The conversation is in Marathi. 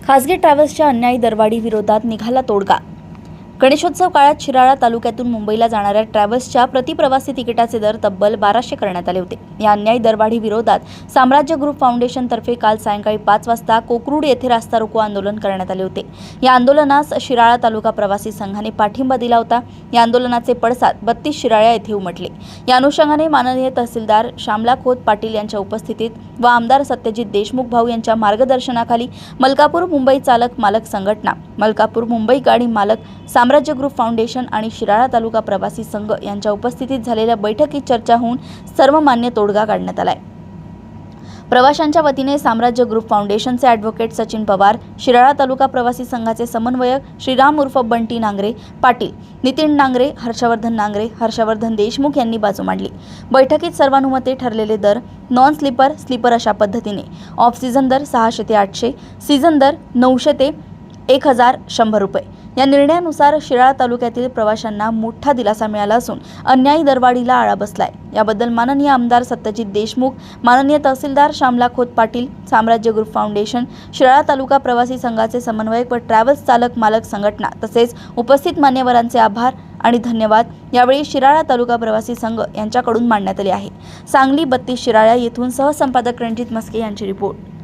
खासगी ट्रॅव्हल्सच्या अन्यायी दरवाढी विरोधात निघाला तोडगा। गणेशोत्सव काळात शिराळा तालुक्यातून मुंबईला जाणाऱ्या ट्रॅव्हल्सच्या प्रतिप्रवासी तिकिटाचे दर तब्बल 1200 करण्यात आले होते। या अन्यायी दरवाढी विरोधात साम्राज्य ग्रुप फाउंडेशन तर्फे काल सायंकाळी 5 वाजता कोकरूड येथे रास्ता रोको आंदोलन करण्यात आले होते। या आंदोलनास शिराळा तालुका प्रवासी संघाने पाठिंबा दिला होता। या आंदोलनाचे पडसाद 32 शिराळा येथे उमटले। या अनुषंगाने माननीय तहसीलदार श्यामला खोत पाटील यांच्या उपस्थितीत व आमदार सत्यजित देशमुख भाऊ यांच्या मार्गदर्शनाखाली मलकापूर मुंबई चालक मालक संघटना, मलकापूर मुंबई गाडी मालक, साम्राज्य ग्रुप फाउंडेशन आणि शिराळा तालुका प्रवासी संघ यांच्या उपस्थितीत झालेल्या बैठकीत चर्चा होऊन सर्वमान्य तोडगा काढण्यात आलाय। प्रवाशांच्या वतीने साम्राज्य ग्रुप फाउंडेशनचे ॲडव्होकेट सचिन पवार, शिराळा तालुका प्रवासी संघाचे समन्वयक श्रीराम उर्फ बंटी नांगरे पाटील, नितीन नांगरे, हर्षवर्धन देशमुख यांनी बाजू मांडली। बैठकीत सर्वानुमते ठरलेले दर नॉन स्लीपर, स्लीपर अशा पद्धतीने ऑफ सीझन दर 600 ते 800, सीझन दर 900 ते 1100 रुपये। या निर्णयानुसार शिराळा तालुक्यातील प्रवाशांना मोठा दिलासा मिळाला असून अन्यायी दरवाढीला आळा बसलाय। याबद्दल माननीय आमदार सत्यजित देशमुख, माननीय तहसीलदार श्यामला खोत पाटील, साम्राज्य ग्रुप फाउंडेशन, शिराळा तालुका प्रवासी संघाचे समन्वयक व ट्रॅव्हल्स चालक मालक संघटना तसेच उपस्थित मान्यवरांचे आभार आणि धन्यवाद यावेळी शिराळा तालुका प्रवासी संघ यांच्याकडून मांडण्यात आले आहे। सांगली 32 शिराळा येथून सहसंपादक रणजित मस्के यांची रिपोर्ट।